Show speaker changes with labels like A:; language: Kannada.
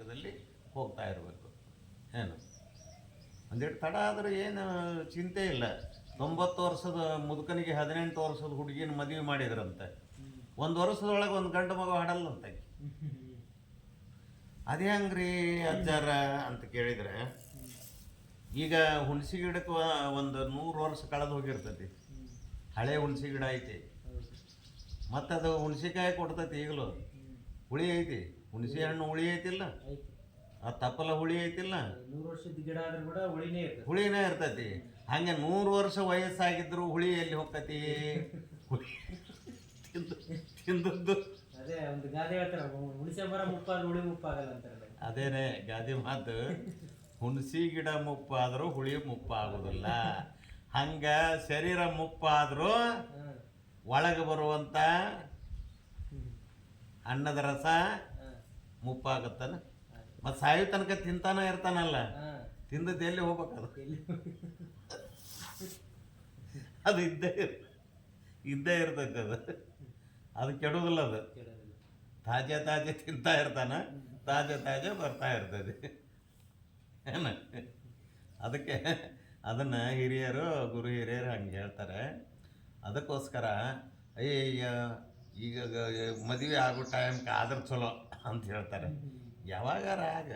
A: ಮಾರ್ಗದಲ್ಲಿ ಹೋಗ್ತಾ ಇರಬೇಕು. ಏನು ಒಂದೆರಡು ತಡ ಆದರೂ ಏನು ಚಿಂತೆ ಇಲ್ಲ. 90 ವರ್ಷದ ಮುದುಕನಿಗೆ 18 ವರ್ಷದ ಹುಡುಗಿನ ಮದುವೆ ಮಾಡಿದ್ರಂತೆ. 1 ವರ್ಷದೊಳಗೆ ಒಂದು ಗಂಡು ಮಗು ಹಾಡಲ್ಲಂತ. ಅದೇ ಹಂಗ್ರಿ ಅಜ್ಜಾರ ಅಂತ ಕೇಳಿದರೆ, ಈಗ ಹುಣಸಿ ಗಿಡಕ್ಕೆ ಒಂದು 100 ವರ್ಷ ಕಳೆದು ಹೋಗಿರ್ತೈತಿ. ಹಳೆ ಹುಣಸಿ ಗಿಡ ಐತಿ, ಮತ್ತು ಅದು ಹುಣಸಿಕಾಯಿ ಕೊಡ್ತೈತಿ. ಈಗಲೂ ಹುಳಿ ಐತಿ, ಹುಣಸಿ ಹಣ್ಣು ಹುಳಿ ಐತಿಲ್ಲ, ಆ ತಪ್ಪಲ ಹುಳಿ ಐತಿಲ್ಲ,
B: 100 ವರ್ಷದ ಗಿಡ ಆದ್ರೂ ಕೂಡ
A: ಹುಳಿನೇ ಇರ್ತೈತಿ. ಹಂಗೆ 100 ವರ್ಷ ವಯಸ್ಸಾಗಿದ್ರು ಹುಳಿ ಎಲ್ಲಿ ಹೋಗ್ತೈತಿ? ತಿಂದದ್ದು
B: ಅದೇ ಒಂದು ಗಾದೆ ಹೇಳ್ತಾರೆ, ಹುಣಸೆ ಮರ ಮುಪ್ಪಾದ್ರೂ ಹುಳಿ ಮುಪ್ಪಾಗಲ್ಲ ಅಂತಾರೆ.
A: ಅದೇನೆ ಗಾದೆ ಮಾತು. ಹುಣಸಿ ಗಿಡ ಮುಪ್ಪಾದರೂ ಹುಳಿ ಮುಪ್ಪಾಗೋದಿಲ್ಲ. ಹಂಗ ಶರೀರ ಮುಪ್ಪಾದರೂ ಒಳಗೆ ಬರುವಂಥ ಅನ್ನದ ರಸ ಮುಪ್ಪಾಗತ್ತಾನ. ಮತ್ತು ಸಾಯೋ ತನಕ ತಿಂತಾನ ಇರ್ತಾನಲ್ಲ, ತಿಂದದ್ದು ಎಲ್ಲಿ ಹೋಗ್ಬೇಕದು? ಅದು ಇದ್ದೇ ಇರ್ತೈತೆ. ಅದು ಕೆಡೋದಿಲ್ಲ. ಅದು ತಾಜೆ ತಿಂತಾ ಇರ್ತಾನೆ, ತಾಜೆ ಬರ್ತಾ ಇರ್ತದೆ. ಏನು ಅದಕ್ಕೆ ಅದನ್ನು ಹಿರಿಯರು, ಗುರು ಹಿರಿಯರು ಹಂಗೆ ಹೇಳ್ತಾರೆ. ಅದಕ್ಕೋಸ್ಕರ ಅಯ್ಯ ಈಗ ಮದುವೆ ಆಗೋ ಟೈಮ್ಗೆ ಆದ್ರೆ ಚಲೋ ಅಂತ ಹೇಳ್ತಾರೆ. ಯಾವಾಗಾರ ಆಗ